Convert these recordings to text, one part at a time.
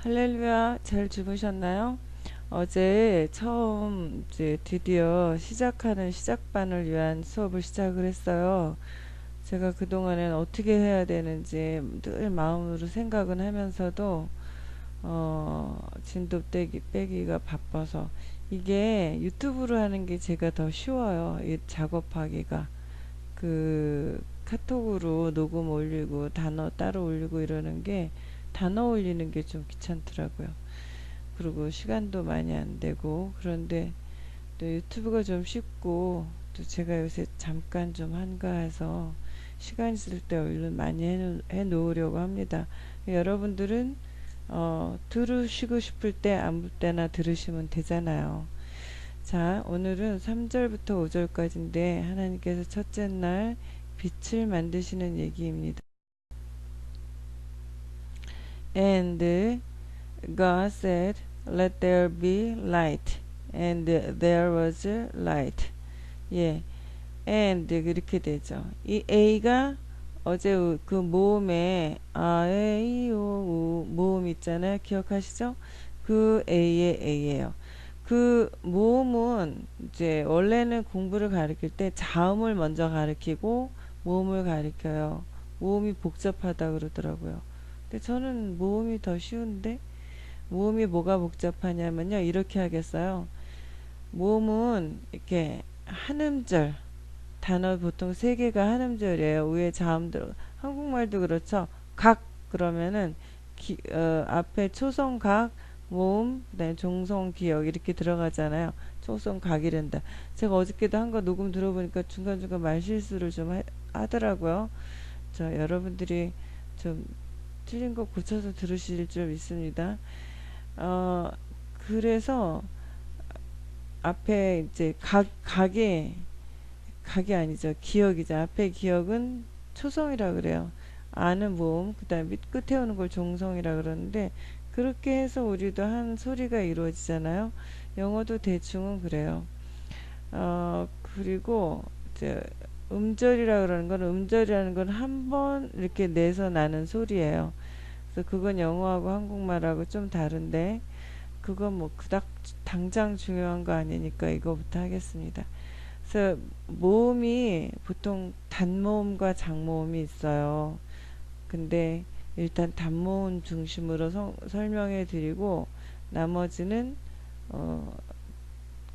할렐루야, 잘 주무셨나요? 어제 처음 이제 드디어 시작하는 시작반을 위한 수업을 시작을 했어요. 제가 그동안엔 어떻게 해야 되는지 늘 마음으로 생각은 하면서도 진도 빼기가 바빠서 이게 유튜브로 하는 게 제가 더 쉬워요. 이 작업하기가. 그 카톡으로 녹음 올리고 단어 따로 올리고 이러는 게 단어 올리는 게 좀 귀찮더라고요. 그리고 시간도 많이 안 되고 그런데 또 유튜브가 좀 쉽고 또 제가 요새 잠깐 좀 한가해서 시간 있을 때 얼른 많이 해 놓으려고 합니다. 여러분들은 들으시고 싶을 때 아무 때나 들으시면 되잖아요. 자, 오늘은 3절부터 5절까지인데 하나님께서 첫째 날 빛을 만드시는 얘기입니다. And God said, Let there be light. And there was light. 예, and 그렇게 되죠. 이 A가 어제 그 모음에 A, I, O, U 모음 있잖아요. 기억하시죠? 그 A의 A예요. 그 모음은 이제 원래는 공부를 가르칠 때 자음을 먼저 가르치고 모음을 가르쳐요. 모음이 복잡하다 그러더라고요. 근데 저는 모음이 더 쉬운데 모음이 뭐가 복잡하냐면요. 이렇게 하겠어요. 모음은 이렇게 한 음절 단어 보통 세 개가 한 음절이에요. 위에 자음들 한국말도 그렇죠. 각 그러면은 앞에 초성 각 모음 그다음에 종성 기역 이렇게 들어가잖아요. 초성 각이란다. 제가 어저께도 한 거 녹음 들어보니까 중간중간 말실수를 좀 하더라고요. 여러분들이 좀 틀린 거 고쳐서 들으실 줄 믿습니다. 어, 그래서 앞에 이제 각이 아니죠. 기억이죠. 앞에 기억은 초성이라 그래요. 아는 모음, 그 다음에 밑 끝에 오는 걸 종성이라 그러는데, 그렇게 해서 우리도 한 소리가 이루어지잖아요. 영어도 대충은 그래요. 그리고 이제 음절이라 그러는 건 음절이라는 건 한 번 이렇게 내서 나는 소리예요. 그래서 그건 영어하고 한국말하고 좀 다른데, 그건 뭐 그닥 당장 중요한 거 아니니까 이거부터 하겠습니다. 그래서 모음이 보통 단모음과 장모음이 있어요. 근데 일단 단모음 중심으로 설명해 드리고 나머지는 어,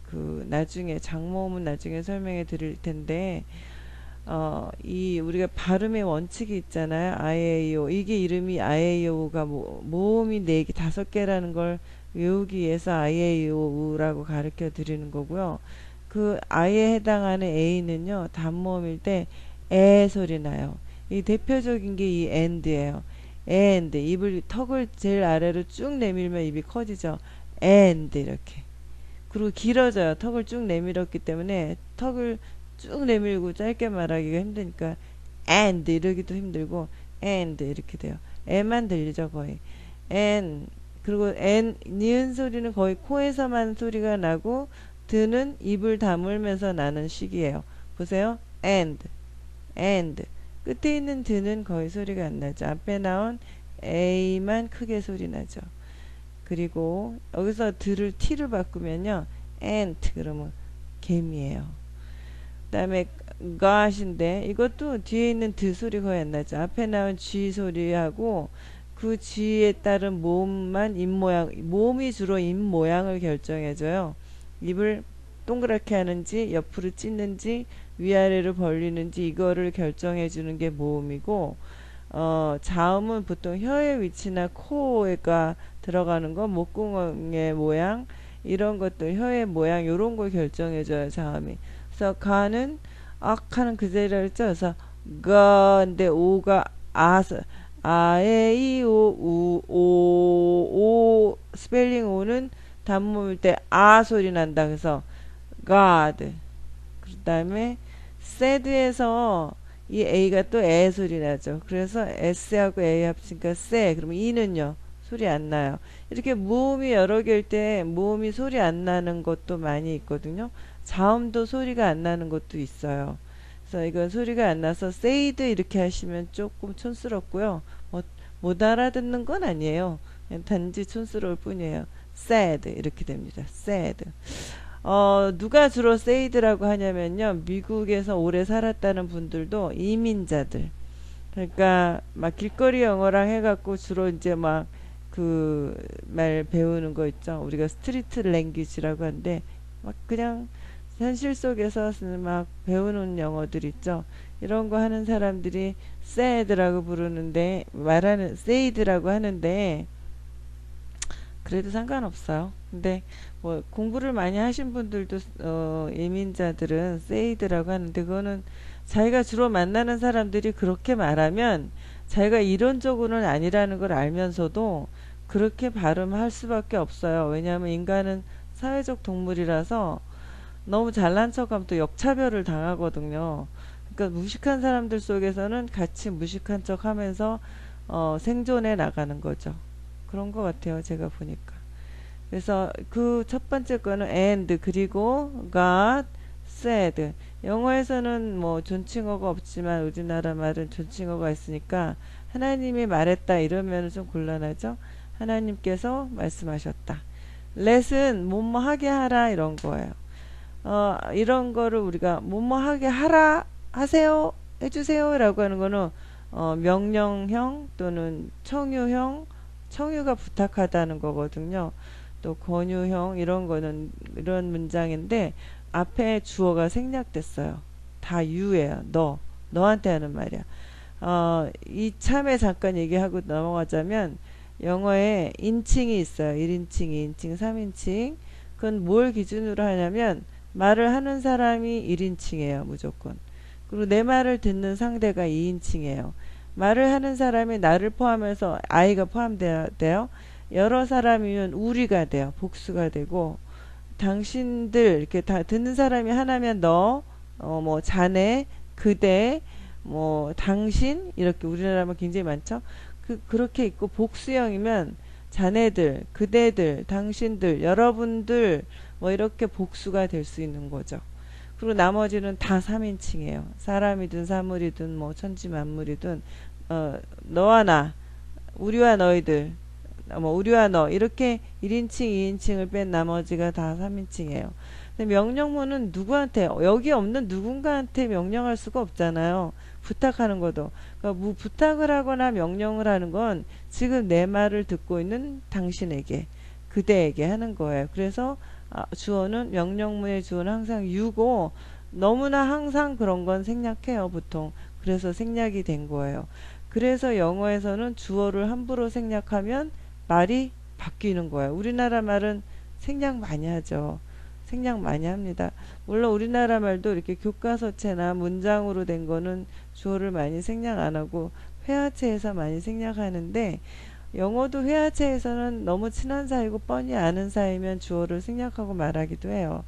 그 나중에 장모음은 나중에 설명해 드릴 텐데 이 우리가 발음의 원칙이 있잖아요. 아에이오 이게 이름이 아에이오가 모음이 4개 5개라는 걸 외우기 위해서 아에이오우라고 가르쳐 드리는 거고요. 그 아에 해당하는 A는요 단모음일 때 에 소리 나요. 이 대표적인 게 이 and예요. and 입을 턱을 제일 아래로 쭉 내밀면 입이 커지죠. and 이렇게. 그리고 길어져요. 턱을 쭉 내밀었기 때문에 턱을 쭉 내밀고 짧게 말하기가 힘드니까 and 이러기도 힘들고 and 이렇게 돼요. 에만 들리죠 거의. and 그리고 n 니은 소리는 거의 코에서만 소리가 나고 드는 입을 다물면서 나는 식이에요. 보세요. and 끝에 있는 드는 거의 소리가 안 나죠. 앞에 나온 a만 크게 소리 나죠. 그리고 여기서 드를 t를 바꾸면요. ant 그러면 개미예요. 그 다음에 got인데 이것도 뒤에 있는 드 소리 거의 안 나죠. 앞에 나온 g 소리하고 그 g에 따른 모음만 입 모양 모음이 주로 입 모양을 결정해줘요. 입을 동그랗게 하는지 옆으로 찢는지 위아래로 벌리는지 이거를 결정해 주는 게 모음이고 자음은 보통 혀의 위치나 코가 들어가는 거 목구멍의 모양 이런 것들 혀의 모양 요런 걸 결정해 줘요 자음이. 그래서 가는 악 하는 그 자리를 써서 가인데 오가 아에이오우오 스펠링 오는 단모일 때 아 소리 난다. 그래서 God 그 다음에 said에서 이 A가 또 에 소리 나죠. 그래서 S하고 A 합치니까 say. 그러면 E는요 소리 안 나요. 이렇게 모음이 여러 개일 때 모음이 소리 안 나는 것도 많이 있거든요. 자음도 소리가 안 나는 것도 있어요. 그래서 이건 소리가 안 나서 said 이렇게 하시면 조금 촌스럽고요. 못 알아듣는 건 아니에요. 단지 촌스러울 뿐이에요. sad 이렇게 됩니다. sad. 누가 주로 sad라고 하냐면요. 미국에서 오래 살았다는 분들도 이민자들. 그러니까 막 길거리 영어랑 해갖고 주로 이제 막 그 말 배우는 거 있죠. 우리가 스트리트 랭귀지라고 하는데 막 그냥 현실 속에서 막 배우는 영어들 있죠. 이런 거 하는 사람들이 sad라고 부르는데 말하는 sad라고 하는데 그래도 상관없어요. 근데 뭐 공부를 많이 하신 분들도 이민자들은 sad라고 하는데 그거는 자기가 주로 만나는 사람들이 그렇게 말하면 자기가 이론적으로는 아니라는 걸 알면서도 그렇게 발음할 수밖에 없어요. 왜냐하면 인간은 사회적 동물이라서 너무 잘난 척하면 또 역차별을 당하거든요. 그러니까 무식한 사람들 속에서는 같이 무식한 척 하면서 생존해 나가는 거죠. 그런 것 같아요. 제가 보니까. 그래서 그 첫 번째 거는 and 그리고 got said. 영어에서는 뭐 존칭어가 없지만 우리나라 말은 존칭어가 있으니까 하나님이 말했다 이러면 좀 곤란하죠. 하나님께서 말씀하셨다. let은 뭐뭐 하게 하라 이런 거예요. 이런 거를 우리가 뭐뭐 하게 하라 하세요 해주세요 라고 하는 거는 명령형 또는 청유형, 청유가 부탁하다는 거거든요. 또 권유형 이런 거는 이런 문장인데 앞에 주어가 생략됐어요. 다 you예요. 너한테 하는 말이야. 이참에 잠깐 얘기하고 넘어가자면 영어에 인칭이 있어요. 1인칭, 2인칭, 3인칭. 그건 뭘 기준으로 하냐면 말을 하는 사람이 1인칭이에요. 무조건. 그리고 내 말을 듣는 상대가 2인칭이에요. 말을 하는 사람이 나를 포함해서 아이가 포함돼요. 여러 사람이면 우리가 돼요. 복수가 되고 당신들 이렇게 다 듣는 사람이 하나면 너, 뭐 자네, 그대, 뭐 당신 이렇게 우리나라면 굉장히 많죠. 그렇게 있고 복수형이면 자네들, 그대들, 당신들, 여러분들 뭐 이렇게 복수가 될 수 있는 거죠. 그리고 나머지는 다 3인칭이에요. 사람이든 사물이든 뭐 천지만물이든 너와 나, 우리와 너희들, 뭐 우리와 너 이렇게 1인칭, 2인칭을 뺀 나머지가 다 3인칭이에요. 근데 명령문은 누구한테 여기 없는 누군가한테 명령할 수가 없잖아요. 부탁하는 것도. 그러니까 부탁을 하거나 명령을 하는 건 지금 내 말을 듣고 있는 당신에게, 그대에게 하는 거예요. 그래서 주어는 명령문의 주어는 항상 you고 너무나 항상 그런 건 생략해요. 보통. 그래서 생략이 된 거예요. 그래서 영어에서는 주어를 함부로 생략하면 말이 바뀌는 거예요. 우리나라 말은 생략 많이 하죠. 생략 많이 합니다. 물론 우리나라 말도 이렇게 교과서체나 문장으로 된 거는 주어를 많이 생략 안 하고 회화체에서 많이 생략하는데 영어도 회화체에서는 너무 친한 사이고 뻔히 아는 사이면 주어를 생략하고 말하기도 해요.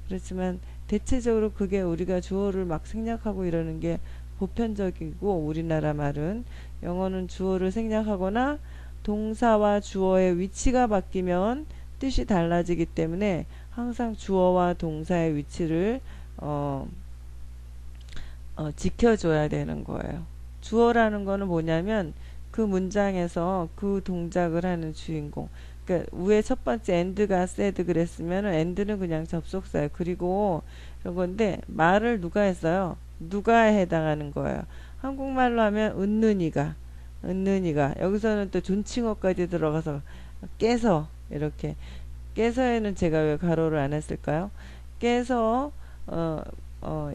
그렇지만 대체적으로 그게 우리가 주어를 막 생략하고 이러는 게 보편적이고 우리나라 말은 영어는 주어를 생략하거나 동사와 주어의 위치가 바뀌면 뜻이 달라지기 때문에 항상 주어와 동사의 위치를 지켜줘야 되는 거예요. 주어라는 거는 뭐냐면 그 문장에서 그 동작을 하는 주인공. 그러니까 위에 첫 번째 and가 said 그랬으면 and는 그냥 접속사예요. 그리고 이런 건데 말을 누가 했어요? 누가에 해당하는 거예요. 한국말로 하면 은는이가 여기서는 또 존칭어까지 들어가서 깨서 이렇게 깨서에는 제가 왜 가로를 안 했을까요? 깨서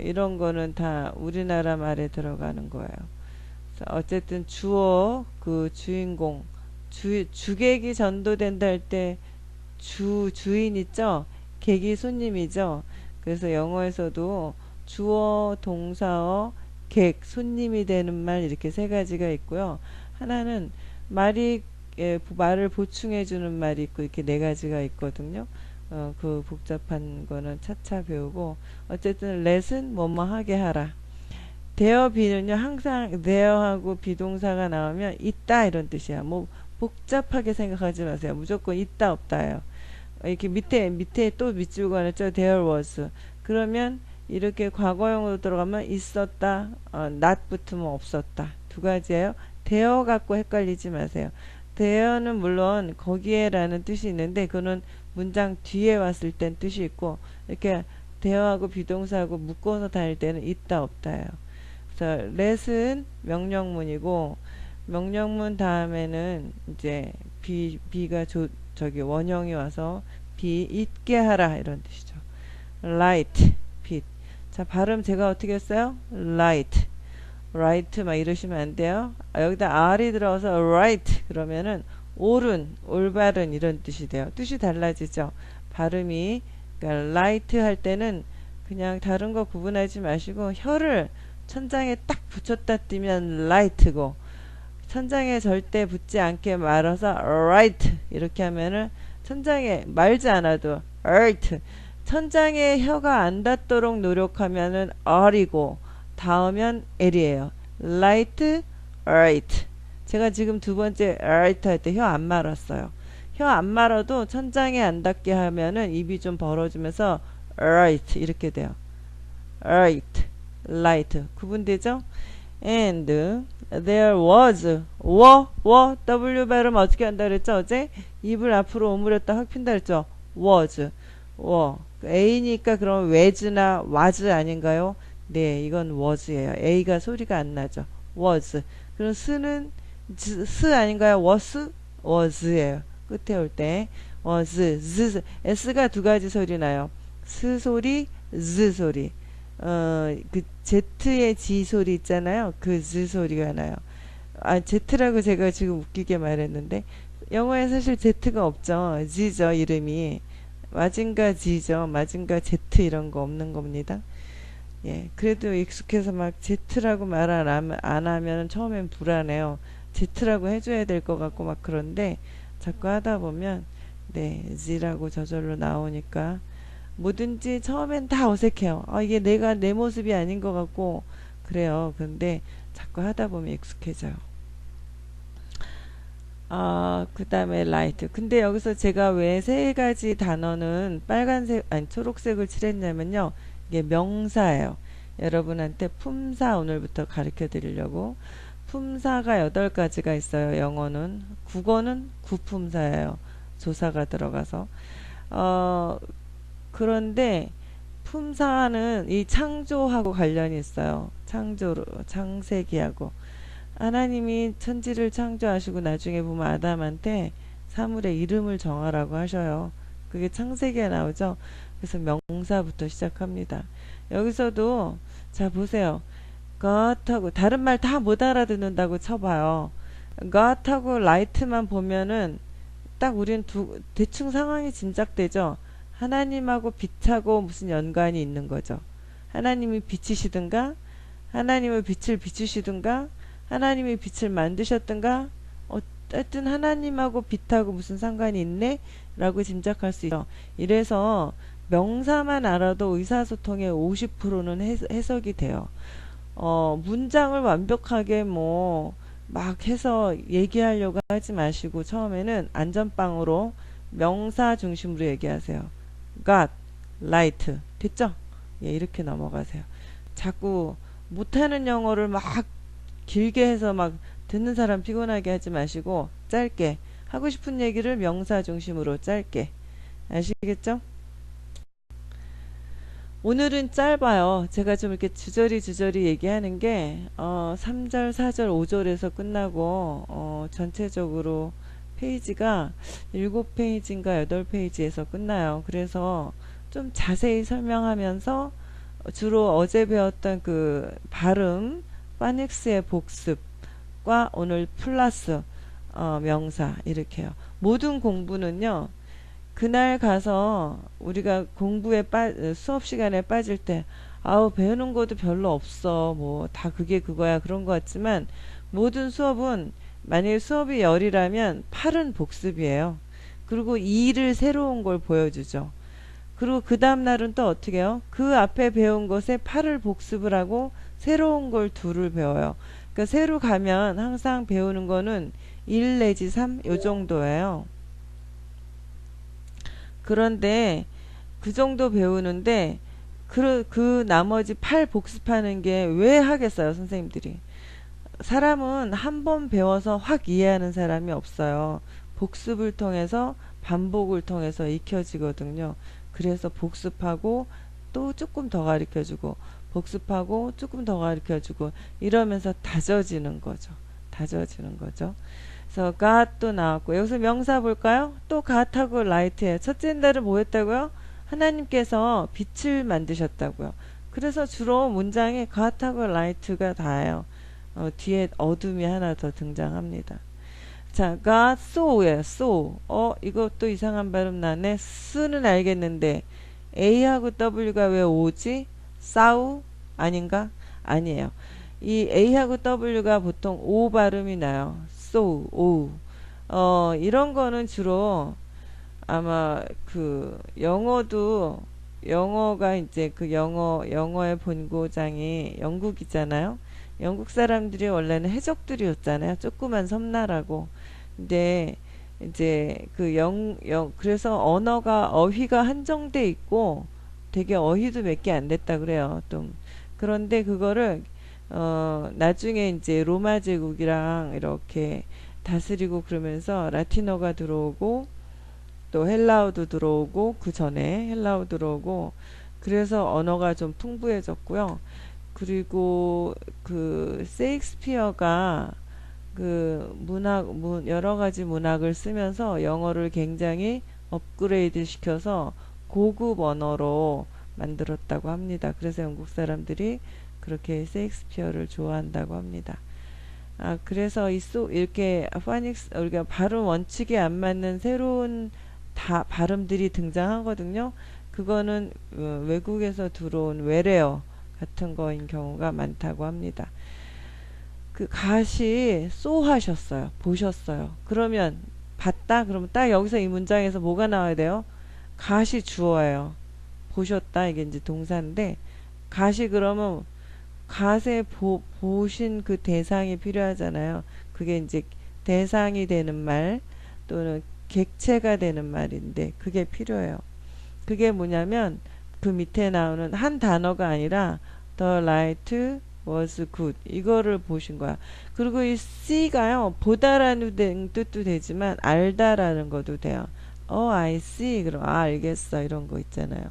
이런 거는 다 우리나라 말에 들어가는 거예요. 어쨌든 주어 그 주인공 주객이 전도된다 할 때 주인 있죠? 객이 손님이죠? 그래서 영어에서도 주어, 동사어, 객, 손님이 되는 말 이렇게 세 가지가 있고요. 하나는 말을 보충해 주는 말이 있고 이렇게 네 가지가 있거든요. 그 복잡한 거는 차차 배우고 어쨌든 let은 뭐뭐 하게 하라. there be는요 항상 there하고 비동사가 나오면 있다 이런 뜻이야. 뭐 복잡하게 생각하지 마세요. 무조건 있다 없다예요. 이렇게 밑에 또 밑줄고 했죠. there was. 그러면 이렇게 과거형으로 들어가면 있었다, not 붙으면 없었다. 두 가지예요. there 갖고 헷갈리지 마세요. there는 물론 거기에라는 뜻이 있는데 그거는 문장 뒤에 왔을 땐 뜻이 있고 이렇게 there하고 비동사하고 묶어서 다닐 때는 있다 없다예요. 그래서 let은 명령문이고 명령문 다음에는 이제 be가 저기 원형이 와서 be 있게 하라 이런 뜻이죠. light, 빛. 자, 발음 제가 어떻게 했어요? light, right 막 이러시면 안 돼요. 여기다 r이 들어서 right 그러면은 옳은, 올바른 이런 뜻이 돼요. 뜻이 달라지죠. 발음이 그러니까 light 할 때는 그냥 다른 거 구분하지 마시고 혀를 천장에 딱 붙였다 띄면 light고 천장에 절대 붙지 않게 말아서 right 이렇게 하면은 천장에 말지 않아도 earth 천장에 혀가 안 닿도록 노력하면은 r이고 닿으면 l이에요. light, right. 제가 지금 두 번째 right 할 때 혀 안 말았어요. 혀 안 말아도 천장에 안 닿게 하면은 입이 좀 벌어지면서 right 이렇게 돼요. right, light 구분되죠? and there was w 발음 어떻게 한다 그랬죠? 어제 입을 앞으로 오므렸다 확 핀다 그랬죠? was A니까 그럼 was나 was 아닌가요? 네, 이건 was예요. A가 소리가 안 나죠. was. 그럼 스는 스 아닌가요? was예요. 끝에 올 때 was, z, s가 두 가지 소리 나요. 스 소리, z 소리. 그 Z의 G 소리 있잖아요. 그 Z 소리가 나요. 아, Z라고 제가 지금 웃기게 말했는데 영어에 사실 Z가 없죠. G죠, 이름이. 마징가 G죠. 마징가 Z 이런 거 없는 겁니다. 예, 그래도 익숙해서 막 Z라고 말 안 하면 처음엔 불안해요. Z라고 해줘야 될 것 같고 막 그런데 자꾸 하다 보면 네, G라고 저절로 나오니까 뭐든지 처음엔 다 어색해요. 이게 내 모습이 아닌 것 같고 그래요. 근데 자꾸 하다 보면 익숙해져요. 그 다음에 라이트. 근데 여기서 제가 왜 세 가지 단어는 빨간색, 아니 초록색을 칠했냐면요. 이게 명사예요. 여러분한테 품사 오늘부터 가르쳐 드리려고. 품사가 8가지가 있어요. 영어는. 국어는 구품사예요. 조사가 들어가서. 그런데 품사는 이 창조하고 관련이 있어요. 창세기하고. 하나님이 천지를 창조하시고 나중에 보면 아담한테 사물의 이름을 정하라고 하셔요. 그게 창세기에 나오죠. 그래서 명사부터 시작합니다. 여기서도 자 보세요. God하고 다른 말 다 못 알아듣는다고 쳐봐요. God하고 light만 보면은 딱 우린 대충 상황이 짐작되죠. 하나님하고 빛하고 무슨 연관이 있는 거죠. 하나님이 빛이시든가 하나님의 빛을 비추시든가 하나님이 빛을 만드셨든가 어쨌든 하나님하고 빛하고 무슨 상관이 있네? 라고 짐작할 수 있죠. 이래서 명사만 알아도 의사소통의 50%는 해석이 돼요. 문장을 완벽하게 막 해서 얘기하려고 하지 마시고 처음에는 안전빵으로 명사 중심으로 얘기하세요. God, light. 됐죠? 예, 이렇게 넘어가세요. 자꾸 못하는 영어를 막 길게 해서 막 듣는 사람 피곤하게 하지 마시고 짧게 하고 싶은 얘기를 명사 중심으로 짧게 아시겠죠? 오늘은 짧아요. 제가 좀 이렇게 주저리 얘기하는 게 3절, 4절, 5절에서 끝나고 전체적으로 페이지가 7페이지인가 8페이지에서 끝나요. 그래서 좀 자세히 설명하면서 주로 어제 배웠던 그 발음 파닉스의 복습과 오늘 플러스 명사 이렇게요. 모든 공부는요. 그날 가서 우리가 공부에 수업 시간에 빠질 때 배우는 것도 별로 없어. 뭐 다 그게 그거야 그런 것 같지만 모든 수업은 만약에 수업이 10이라면 8은 복습이에요. 그리고 2를 새로운 걸 보여주죠. 그리고 그 다음 날은 또 어떻게 해요? 그 앞에 배운 것에 8을 복습을 하고 새로운 걸 2를 배워요. 그러니까 새로 가면 항상 배우는 거는 1 내지 3 요 정도예요. 그런데 그 정도 배우는데 그 나머지 8 복습하는 게 왜 하겠어요, 선생님들이. 사람은 한 번 배워서 확 이해하는 사람이 없어요. 복습을 통해서 반복을 통해서 익혀지거든요. 그래서 복습하고 또 조금 더 가르쳐주고 복습하고 조금 더 가르쳐주고 이러면서 다져지는 거죠. 다져지는 거죠. 그래서 God도 나왔고 여기서 명사 볼까요? 또 God하고 Light예요. 첫째 날은 뭐였다고요? 하나님께서 빛을 만드셨다고요. 그래서 주로 문장에 God하고 Light가 다예요. 뒤에 어둠이 하나 더 등장합니다. 자, God saw예요. saw. 이것도 이상한 발음 나네. 스는 알겠는데 A하고 W가 왜 오지? 사우? 아닌가? 아니에요. 이 A하고 W가 보통 O 발음이 나요. saw, O. 이런 거는 주로 아마 그 영어가 이제 그 영어의 본고장이 영국이잖아요. 영국 사람들이 원래는 해적들이었잖아요. 조그만 섬나라고. 근데 이제 그래서 어휘가 한정돼 있고 되게 어휘도 몇 개 안 됐다 그래요. 좀. 그런데 그거를 나중에 이제 로마 제국이랑 이렇게 다스리고 그러면서 라틴어가 들어오고 또 헬라어도 들어오고 그 전에 헬라어 들어오고 그래서 언어가 좀 풍부해졌고요. 그리고 그 세익스피어가 여러 가지 문학을 쓰면서 영어를 굉장히 업그레이드 시켜서 고급 언어로 만들었다고 합니다. 그래서 영국 사람들이 그렇게 세익스피어를 좋아한다고 합니다. 그래서 이렇게 파닉스 우리가 발음 원칙에 안 맞는 새로운 발음들이 등장하거든요. 그거는 외국에서 들어온 외래어 같은 거인 경우가 많다고 합니다. 그 가시 쏘하셨어요. 보셨어요. 그러면 봤다? 그러면 딱 여기서 이 문장에서 뭐가 나와야 돼요? 가시 주어예요. 보셨다 이게 이제 동사인데 가시 그러면 갓에 보신 그 대상이 필요하잖아요. 그게 이제 대상이 되는 말 또는 객체가 되는 말인데 그게 필요해요. 그게 뭐냐면 그 밑에 나오는 한 단어가 아니라 the light was good 이거를 보신 거야. 그리고 이 see가요 보다라는 뜻도 되지만 알다라는 것도 돼요. I see 그럼 알겠어 이런 거 있잖아요.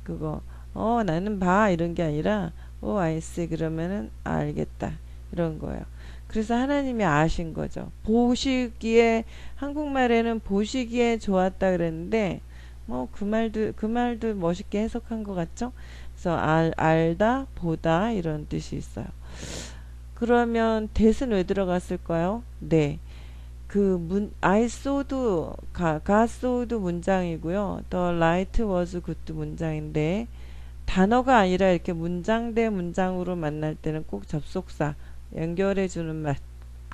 그거 나는 봐 이런 게 아니라 I see 그러면은 알겠다 이런 거예요. 그래서 하나님이 아신 거죠. 보시기에 한국말에는 보시기에 좋았다 그랬는데 뭐 그 말도 멋있게 해석한 것 같죠? 그래서 알다 보다 이런 뜻이 있어요. 그러면 that은 왜 들어갔을까요? 네. I saw도 God saw도 문장이고요. The light was good 문장인데 단어가 아니라 이렇게 문장 대 문장으로 만날 때는 꼭 접속사 연결해주는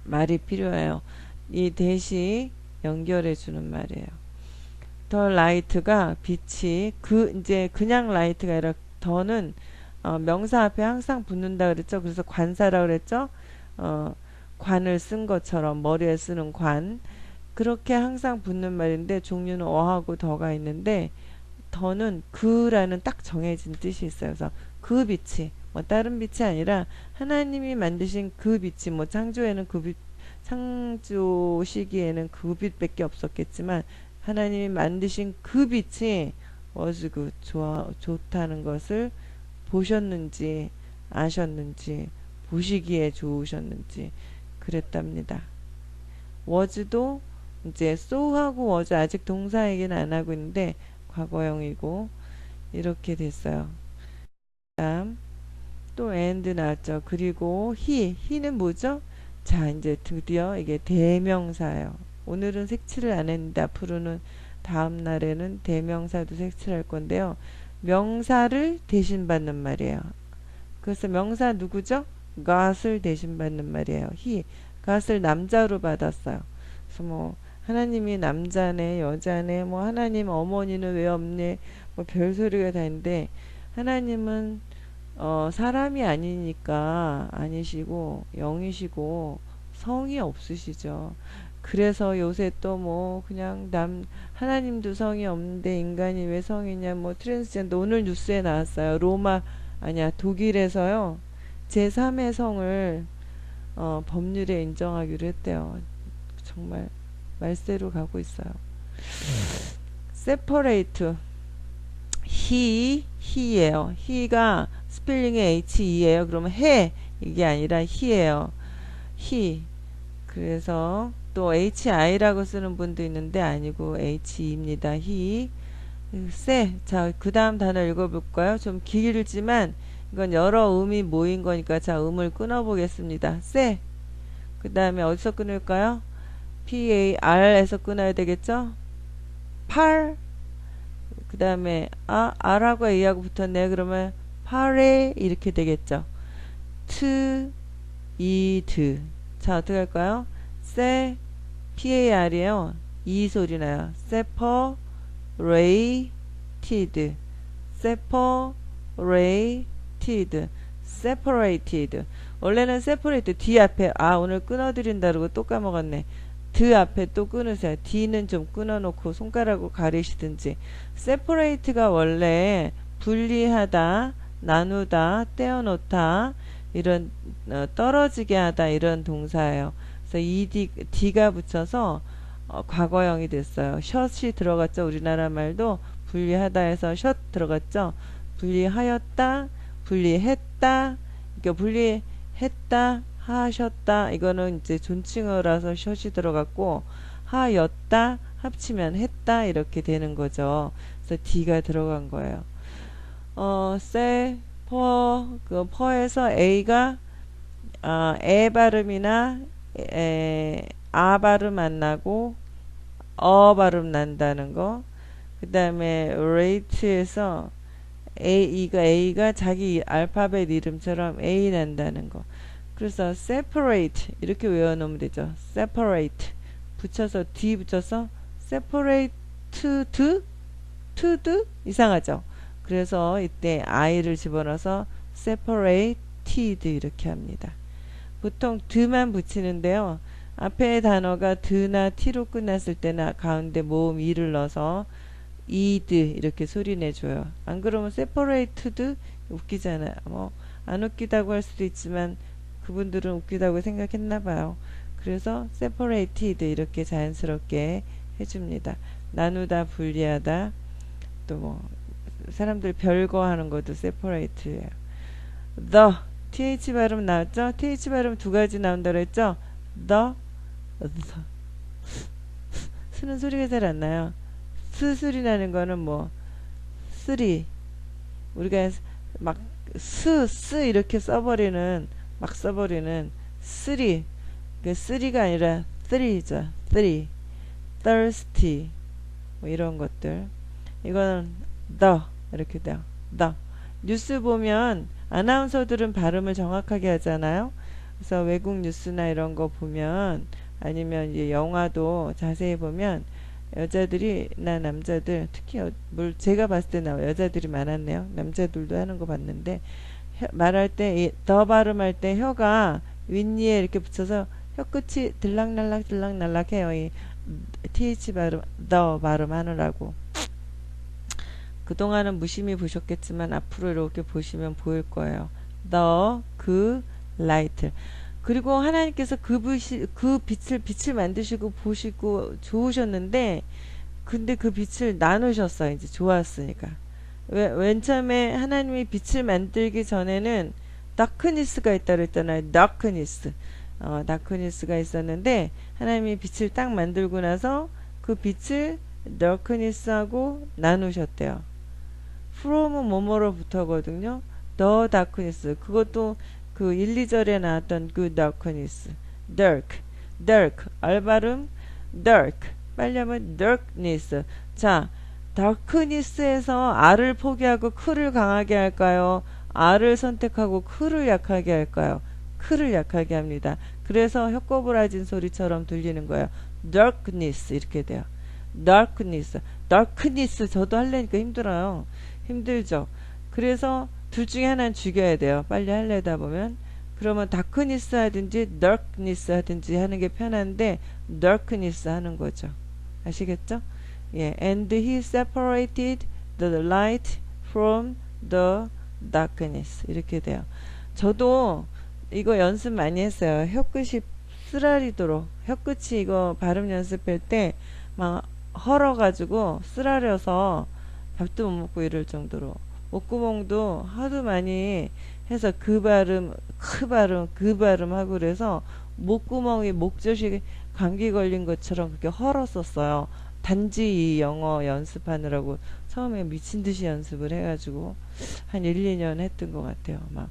말이 필요해요. 이 that이 연결해주는 말이에요. The light가 빛이 이제 그냥 light가 아니라 더는 명사 앞에 항상 붙는다 그랬죠. 그래서 관사라 그랬죠. 관을 쓴 것처럼 머리에 쓰는 관 그렇게 항상 붙는 말인데 종류는 어하고 더가 있는데 더는 그라는 딱 정해진 뜻이 있어요. 그래서 그 빛이 뭐 다른 빛이 아니라 하나님이 만드신 그 빛이 뭐 창조에는 창조 시기에는 그 빛밖에 없었겠지만 하나님이 만드신 그 빛이 was good 좋다는 것을 보셨는지 아셨는지 보시기에 좋으셨는지 그랬답니다. was도 이제 saw하고 was 아직 동사 얘기는 안 하고 있는데 과거형이고 이렇게 됐어요. 다음 또 and 나왔죠. 그리고 he는 뭐죠? 자 이제 드디어 이게 대명사예요. 오늘은 색칠을 안 했는데 앞으로는 다음 날에는 대명사도 색칠할 건데요. 명사를 대신받는 말이에요. 그래서 명사 누구죠? God을 대신받는 말이에요. God을 남자로 받았어요. 그래서 뭐 하나님이 남자네 여자네 뭐 하나님 어머니는 왜 없네 뭐 별소리가 다 있는데 하나님은 사람이 아니니까 아니시고 영이시고 성이 없으시죠. 그래서 요새 또 뭐 그냥 하나님도 성이 없는데 인간이 왜 성이냐 뭐 트랜스젠더 오늘 뉴스에 나왔어요. 독일에서요 제3의 성을 법률에 인정하기로 했대요. 정말 말세로 가고 있어요. separate. he예요. he가 스펠링이 he예요. 그러면 해 이게 아니라 he예요. he. 그래서 또 hi라고 쓰는 분도 있는데 아니고 he입니다. he. 자, 그 다음 단어 읽어볼까요? 좀 길지만 이건 여러 음이 모인 거니까 자, 음을 끊어 보겠습니다. 그 다음에 어디서 끊을까요? par에서 끊어야 되겠죠? 팔. 그 다음에 r하고 a하고 붙었네요. 그러면 팔에 이렇게 되겠죠. 드. 자, 어떻게 할까요? par이에요. 이 소리 나요. separated. 원래는 separate D 앞에 오늘 끊어드린다고 또 까먹었네. 드 앞에 또 끊으세요. D는 좀 끊어놓고 손가락으로 가리시든지. separate가 원래 분리하다, 나누다, 떼어놓다 이런 떨어지게 하다 이런 동사예요. 그래서 이 D가 붙여서 과거형이 됐어요. 숏이 들어갔죠. 우리나라 말도 분리하다 해서 숏 들어갔죠. 분리하였다, 분리했다, 그러니까 분리했다, 하셨다. 이거는 이제 존칭어라서 숏이 들어갔고 하였다 합치면 했다 이렇게 되는 거죠. 그래서 D가 들어간 거예요. 그 퍼에서 A가 에 발음이나 발음 안 나고 발음 난다는 거. 그 다음에 rate에서 A가 자기 알파벳 이름처럼 A 난다는 거. 그래서 separate 이렇게 외워놓으면 되죠. separate 붙여서 D 붙여서 separate to 이상하죠. 그래서 이때 I를 집어넣어서 separated 이렇게 합니다. 보통 드만 붙이는데요. 앞에 단어가 드나 t로 끝났을 때는 가운데 모음 e를 넣어서 ed 이렇게 소리 내줘요. 안 그러면 separated 웃기잖아요. 뭐 안 웃기다고 할 수도 있지만 그분들은 웃기다고 생각했나봐요. 그래서 separated 이렇게 자연스럽게 해줍니다. 나누다, 분리하다, 또 뭐 사람들 별거 하는 것도 separate예요. the th 발음 나왔죠? th 발음 두 가지 나온다고 했죠? the 쓰는 소리가 잘 안 나요. 스 소리 나는 거는 뭐 쓰리 우리가 막 스 이렇게 써버리는 막 써버리는 쓰리 그 쓰리가 아니라 three죠. three thirsty 뭐 이런 것들 이거는 the 이렇게 돼요. the 뉴스 보면 아나운서들은 발음을 정확하게 하잖아요. 그래서 외국 뉴스나 이런 거 보면 아니면 이제 영화도 자세히 보면 여자들이나 남자들 특히 제가 봤을 때 여자들이 많았네요. 남자들도 하는 거 봤는데 말할 때 더 발음할 때 혀가 윗니에 이렇게 붙여서 혀끝이 들락날락 해요. 이 th 발음 더 발음하느라고. 그동안은 무심히 보셨겠지만 앞으로 이렇게 보시면 보일 거예요. 그 light. 그리고 하나님께서 그 빛을 만드시고 보시고 좋으셨는데 근데 그 빛을 나누셨어요. 이제 좋았으니까. 맨 처음에 하나님이 빛을 만들기 전에는 다크니스가 있다 그랬잖아요. 다크니스가 있었는데 하나님이 빛을 딱 만들고 나서 그 빛을 다크니스하고 나누셨대요. from은 뭐뭐로부터거든요. the darkness 그것도 그 1, 2절에 나왔던 그 darkness dark 알발음 dark 빨리 하면 darkness. 자 darkness에서 R을 포기하고 크를 강하게 할까요? R을 선택하고 크를 약하게 할까요? 크를 약하게 합니다. 그래서 혀꼬부라진 소리처럼 들리는 거예요. darkness 이렇게 돼요. darkness 저도 하려니까 힘들어요. 힘들죠. 그래서 둘 중에 하나는 죽여야 돼요. 빨리 하려다 보면. 그러면 darkness 하든지 darkness 하든지 하는 게 편한데 darkness 하는 거죠. 아시겠죠? 예. And he separated the light from the darkness 이렇게 돼요. 저도 이거 연습 많이 했어요. 혀끝이 쓰라리도록. 혀끝이 이거 발음 연습할 때 막 헐어가지고 쓰라려서 밥도 못 먹고 이럴 정도로. 목구멍도 하도 많이 해서 그 발음, 그 발음 하고 그래서 목구멍이 목젖이 감기 걸린 것처럼 그렇게 헐었었어요. 단지 이 영어 연습하느라고 처음에 미친 듯이 연습을 해가지고 한 1, 2년 했던 것 같아요. 막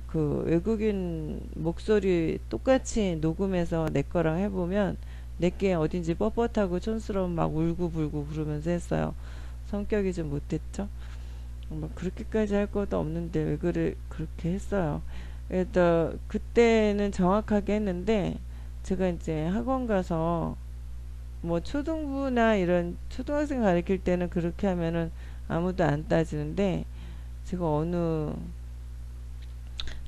그 외국인 목소리 똑같이 녹음해서 내 거랑 해보면 내게 어딘지 뻣뻣하고 촌스러운 막 울고불고 그러면서 했어요. 성격이 좀 못했죠. 뭐 그렇게까지 할 것도 없는데 왜 그래 그렇게 했어요. 그래서 그때는 정확하게 했는데 제가 이제 학원 가서 뭐 초등부나 이런 초등학생 가르칠 때는 그렇게 하면은 아무도 안 따지는데 제가 어느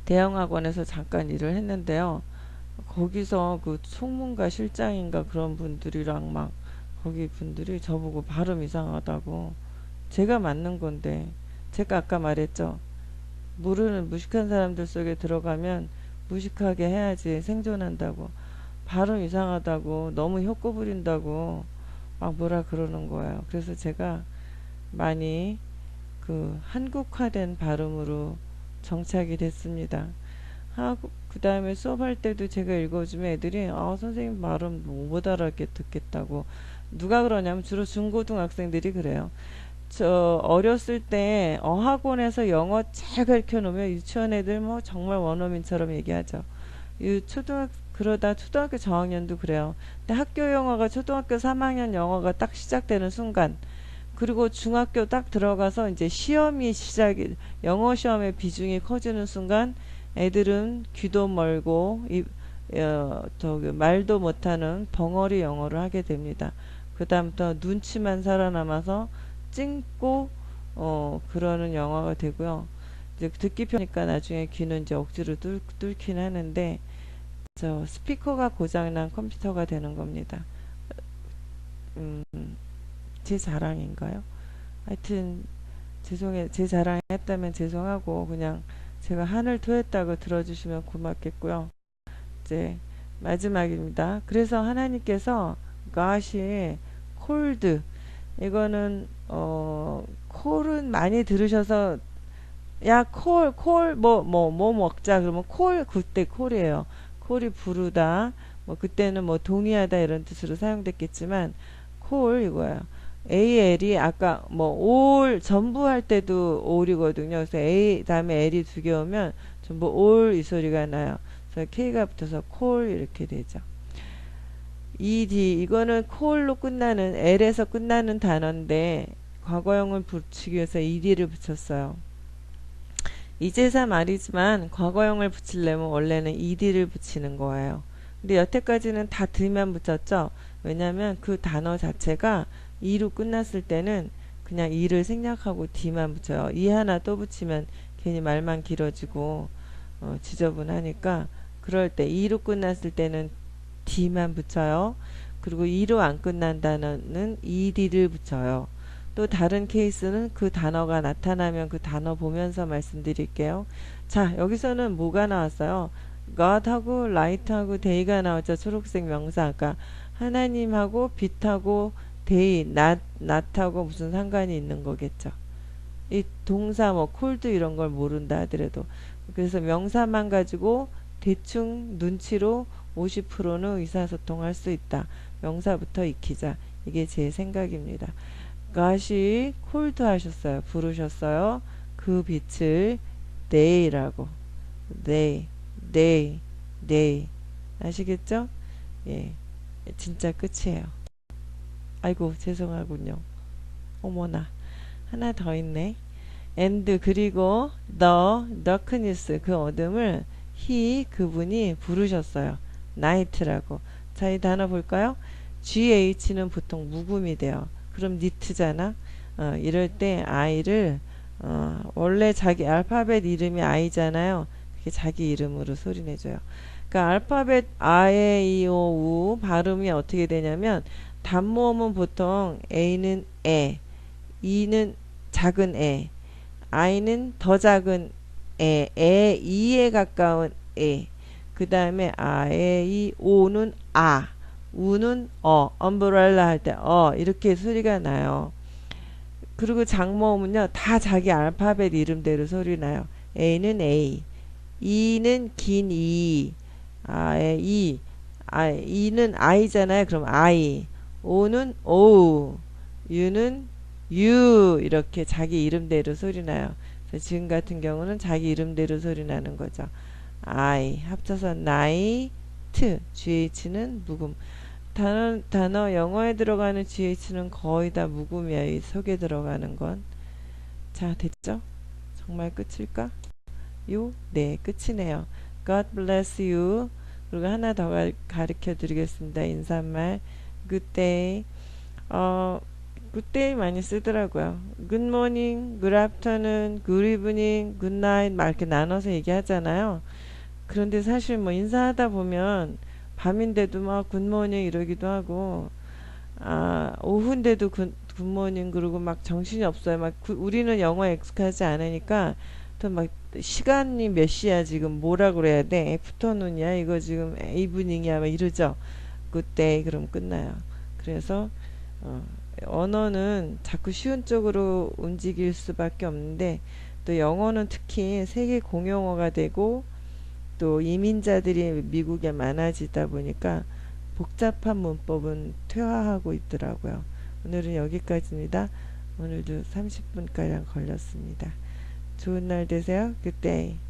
대형 학원에서 잠깐 일을 했는데요. 거기서 그 총무인가 실장인가 그런 분들이랑 막 거기 분들이 저보고 발음 이상하다고 제가 맞는 건데 제가 아까 말했죠. 모르는 무식한 사람들 속에 들어가면 무식하게 해야지 생존한다고 발음 이상하다고 너무 혀꼬 부린다고 막 뭐라 그러는 거예요. 그래서 제가 많이 그 한국화된 발음으로 정착이 됐습니다. 하고 그 다음에 수업할 때도 제가 읽어주면 애들이 아 선생님 말은 못 알아듣겠 듣겠다고 누가 그러냐면 주로 중고등학생들이 그래요. 저 어렸을 때 어학원에서 영어 잘 가르쳐 놓으면 유치원 애들 뭐 정말 원어민처럼 얘기하죠. 이 그러다 초등학교 저학년도 그래요. 근데 학교 영어가 초등학교 3학년 영어가 딱 시작되는 순간 그리고 중학교 딱 들어가서 이제 시험이 시작이 영어 시험의 비중이 커지는 순간 애들은 귀도 멀고 저기 말도 못하는 벙어리 영어를 하게 됩니다. 그 다음부터 눈치만 살아남아서 찡고 그러는 영어가 되고요. 이제 듣기 편하니까 나중에 귀는 이제 억지로 뚫긴 하는데 저 스피커가 고장난 컴퓨터가 되는 겁니다. 음, 제 자랑인가요? 하여튼 제 자랑했다면 죄송하고 그냥 제가 한을 토했다고 들어주시면 고맙겠고요. 이제 마지막입니다. 그래서 하나님께서 God이 cold 이거는 콜은 많이 들으셔서 야 콜 뭐 먹자 그러면 콜 그때 콜이에요. 콜이 부르다 뭐 그때는 뭐 동의하다 이런 뜻으로 사용됐겠지만 콜 이거예요. AL이 아까 뭐 all 전부 할 때도 all이거든요. 그래서 A 다음에 L이 두 개 오면 전부 all 이 소리가 나요. 그래서 K가 붙어서 콜 이렇게 되죠. ED 이거는 콜로 끝나는 L에서 끝나는 단어인데 과거형을 붙이기 위해서 ED를 붙였어요. 이제사 말이지만 과거형을 붙이려면 원래는 ed를 붙이는 거예요. 근데 여태까지는 다 드만 붙였죠. 왜냐면 그 단어 자체가 e로 끝났을 때는 그냥 e를 생략하고 d만 붙여요. e 하나 또 붙이면 괜히 말만 길어지고 지저분하니까 그럴 때 e로 끝났을 때는 d만 붙여요. 그리고 e로 안 끝난 단어는 ed를 붙여요. 또 다른 케이스는 그 단어가 나타나면 그 단어 보면서 말씀드릴게요. 자, 여기서는 뭐가 나왔어요? God하고 Light하고 Day가 나왔죠. 초록색 명사. 아까 하나님하고 빛하고 Day, 낮하고 무슨 상관이 있는 거겠죠. 이 동사 뭐 cold 이런 걸 모른다 하더라도 그래서 명사만 가지고 대충 눈치로 50%는 의사소통할 수 있다. 명사부터 익히자. 이게 제 생각입니다. 가시 콜드 하셨어요. 부르셨어요. 그 빛을 day라고. day. 아시겠죠? 예. 진짜 끝이에요. 아이고, 죄송하군요. 어머나. 하나 더 있네. and 그리고 the darkness 그 어둠을 그분이 부르셨어요. night라고. 자, 이 단어 볼까요? GH는 보통 묵음이 돼요. 그럼 니트잖아. 이럴 때 I를 원래 자기 알파벳 이름이 I잖아요. 그게 자기 이름으로 소리내줘요. 그러니까 알파벳 A, E, O, U 발음이 어떻게 되냐면 단모음은 보통 A는 에, E는 작은 에, I는 더 작은 에, E에 가까운 에. 그 다음에 아에 이 오는 아, 우는 어, umbrella 할 때 이렇게 소리가 나요. 그리고 장모음은요 다 자기 알파벳 이름대로 소리 나요. A는 A, E는 긴 E, 아에 E, E는 I잖아요. 그럼 I, O는 O, U는 U 이렇게 자기 이름대로 소리 나요. 그래서 지금 같은 경우는 자기 이름대로 소리 나는 거죠. I 합쳐서 night, GH는 묵음. 단어 영어에 들어가는 GH는 거의 다 묵음이야. 이 속에 들어가는 건. 자, 됐죠? 정말 끝일까? 네, 끝이네요. God bless you. 그리고 하나 더 가르쳐 드리겠습니다. 인사말. Good day. good day 많이 쓰더라고요. Good morning, good afternoon, good evening, good night 막 이렇게 나눠서 얘기하잖아요. 그런데 사실 뭐 인사하다 보면 밤인데도 막 굿모닝 이러기도 하고 오후인데도 굿모닝 그러고 막 정신이 없어요. 막 우리는 영어 익숙하지 않으니까 또 막 시간이 몇 시야 지금 뭐라 그래야 돼? 애프터눈이야 이거 지금 이브닝이야 막 이러죠. 굿데이 그럼 끝나요. 그래서 어, 언어는 자꾸 쉬운 쪽으로 움직일 수밖에 없는데 또 영어는 특히 세계 공용어가 되고 또 이민자들이 미국에 많아지다 보니까 복잡한 문법은 퇴화하고 있더라고요. 오늘은 여기까지입니다. 오늘도 30분가량 걸렸습니다. 좋은 날 되세요. Good day.